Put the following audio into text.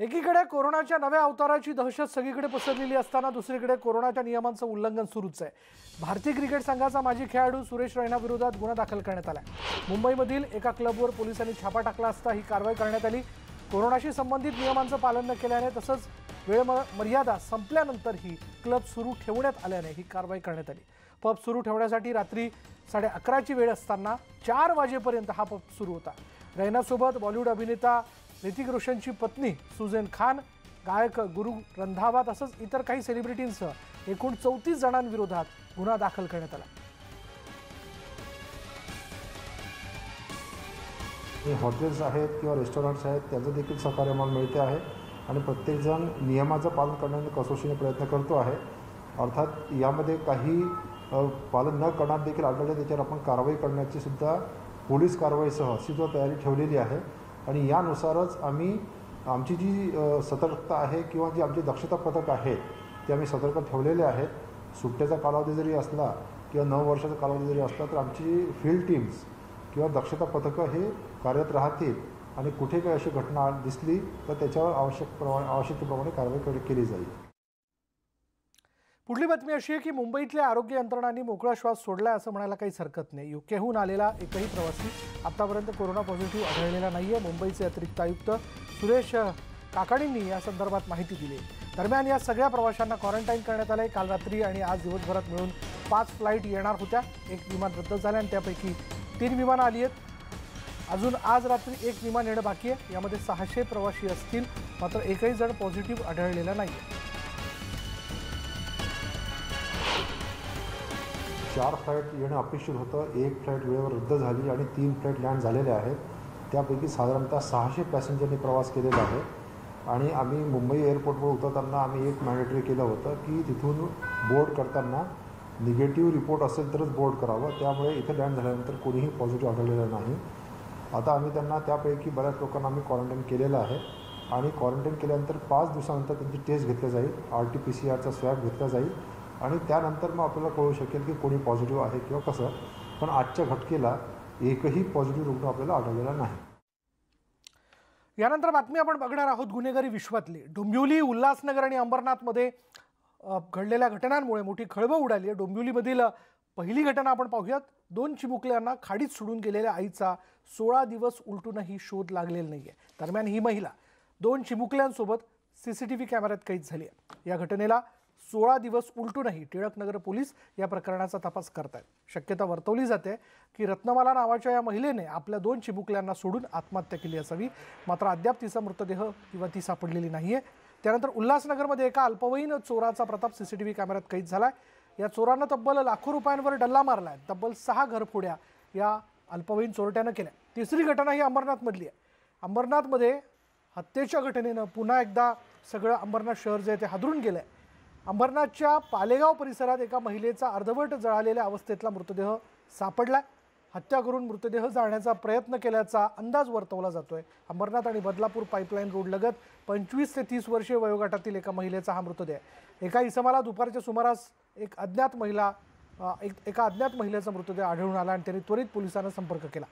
एकीकडे कोरोनाच्या नव्या अवताराची दहशत सगळीकडे पसरलेली असताना दुसरीकडे कोरोनाच्या नियमांचं उल्लंघन सुरूच आहे। भारतीय क्रिकेट संघाचा माजी खेळाडू सुरेश रैना विरोधात गुन्हा दाखल करण्यात आला। मुंबईमधील एका क्लबवर पोलिसांनी छापा टाकला असता ही कारवाई करण्यात आली। कोरोनाशी संबंधित नियमांचं पालन न केल्याने तसंच वेळ मर्यादा संपल्यानंतरही क्लब सुरू ठेवण्यात आल्याने ही कारवाई करण्यात आली। पब सुरू ठेवण्यासाठी रात्री 11:30ची वेळ असताना 4 वाजेपर्यंत हा पब सुरू होता। रैनासोबत बॉलिवूड अभिनेता ऋतिक रोशनची पत्नी सुजैन खान, गायक गुरु रंधावा तसंच इतर काही सेलिब्रिटींसह एकूण 34 जणांविरोधात गुन्हा दाखल करण्यात आला। हॉटेल्स आहेत किंवा रेस्टॉरंट्स आहेत त्यांचं देखील सहकार्य मला मिळते आहे आणि प्रत्येकजण नियमाचं पालन करण्याचा कसोशीने प्रयत्न करतो आहे। अर्थात यामध्ये काही पालन न करणार देखील आढळले त्याच्यावर आपण कारवाई करण्याची सुद्धा पोलीस कारवाईसह सिद्ध तयारी ठेवलेली आहे आणि यानुसारच आम्ही आमची जी सतर्कता आहे किंवा जी आमची दक्षता पथक आहेत ते आम्ही सतर्क ठेवलेले आहेत। सुट्ट्याचा कालावधी जरी असला किंवा 9 वर्षाचा कालावधी जरी असला तर आमची फील्ड टीम्स किंवा दक्षता पथकं हे कार्यरत राहतील आणि कुठे काही अशी घटना दिसली तर त्याच्यावर आवश्यकतेप्रमाणे कारवाई केली जाईल। पुढली बातमी अशी आहे की मुंबईतल्या आरोग्य यंत्रणांनी मोकळा श्वास सोडलाय असं म्हणायला काहीच हरकत नाही। यूकेहून आलेला एकही प्रवासी आतापर्यंत कोरोना पॉझिटिव्ह आढळलेला नाहीये। मुंबईचे अतिरिक्त आयुक्त सुरेश काकाणींनी या संदर्भात माहिती दिली। दरम्यान या सगळ्या प्रवाशांना क्वारंटाईन करण्यात आले। काल रात्री आणि आज दिवसभरात मिळून 5 फ्लाईट येणार होत्या। एक विमान रद्द झाले आणि त्यापैकी 3 विमानं आली आहेत। अजून आज रात्री एक विमान येणं बाकी आहे। यामध्ये 600 प्रवासी असतील, मात्र एकही जण पॉझिटिव्ह आढळलेला नाहीये। 4 फ्लाईट येणं अपेक्षित होतं, 1 फ्लाईट वेळेवर रद्द झाली आणि 3 फ्लाईट लँड झालेले आहेत। त्यापैकी साधारणतः 600 पॅसेंजरनी प्रवास केलेला आहे आणि आम्ही मुंबई एअरपोर्टवर उतरताना आम्ही एक मॅन्डेटरी केलं होतं की तिथून बोर्ड करताना निगेटिव्ह रिपोर्ट असेल तरच बोर्ड करावं। त्यामुळे इथे लँड झाल्यानंतर कोणीही पॉझिटिव्ह आढळलेलं नाही। आता आम्ही त्यांना त्यापैकी बऱ्याच लोकांना आम्ही क्वारंटाईन केलेलं आहे आणि क्वारंटाईन केल्यानंतर 5 दिवसानंतर त्यांची टेस्ट घेतली जाईल, RT-PCR स्वॅब घेतला जाईल आणि त्यानंतर मग आपल्याला कळू शकेल की कोणी पॉझिटिव्ह आहे किंवा कसं। पण आजच्या घटकेला एकही पॉझिटिव्ह रुग्ण आपल्याला आढळलेला नाही। यानंतर बातमी आपण बघणार आहोत गुन्हेगारी विश्वातली। डोंबिवली, उल्हासनगर आणि अंबरनाथमध्ये घडलेल्या घटनांमुळे मोठी खळबळ उडाली आहे। डोंबिवलीमधील पहिली घटना आपण पाहूयात। 2 चिमुकल्यांना खाडीत सोडून गेलेल्या आईचा 16 दिवस उलटूनही शोध लागलेला नाहीये। दरम्यान ही महिला 2 चिमुकल्यांसोबत CCTV कॅमेऱ्यात कैद झाली आहे। या घटनेला 16 दिवस उलटूनही टिळकनगर पोलीस या प्रकरणाचा तपास करतायत। शक्यता वर्तवली जाते की रत्नमाला नावाच्या या महिलेने आपल्या 2 चिमुकल्यांना सोडून आत्महत्या केली असावी, मात्र अद्याप तिचा मृतदेह किंवा ती सापडलेली नाहीये। त्यानंतर उल्हासनगरमध्ये एका अल्पवयीन चोराचा प्रताप CCTV कॅमेऱ्यात कैद झालाय। या चोरानं तब्बल लाखो रुपयांवर डल्ला मारलाय। तब्बल 6 घरफोड्या या अल्पवयीन चोरट्यानं केल्या। तिसरी घटना ही अंबरनाथमधली आहे। अंबरनाथमध्ये हत्येच्या घटनेनं पुन्हा एकदा सगळं अंबरनाथ शहर जे आहे ते हादरून गेलंय। अंबरनाथच्या पालेगाव परिसरात एका महिलेचा अर्धवट जळालेल्या अवस्थेतला मृतदेह सापडलाय। हत्या करून मृतदेह जाळण्याचा प्रयत्न केल्याचा अंदाज वर्तवला जातोय। अंबरनाथ आणि बदलापूर पाईपलाईन रोड लगत 25 ते 30 वर्षीय वयोगटातील एका महिलेचा हा मृतदेह। एका इसमाला दुपारच्या सुमारास एका अज्ञात महिलेचा मृतदेह आढळून आला आणि त्यांनी त्वरित पोलिसांना संपर्क केला।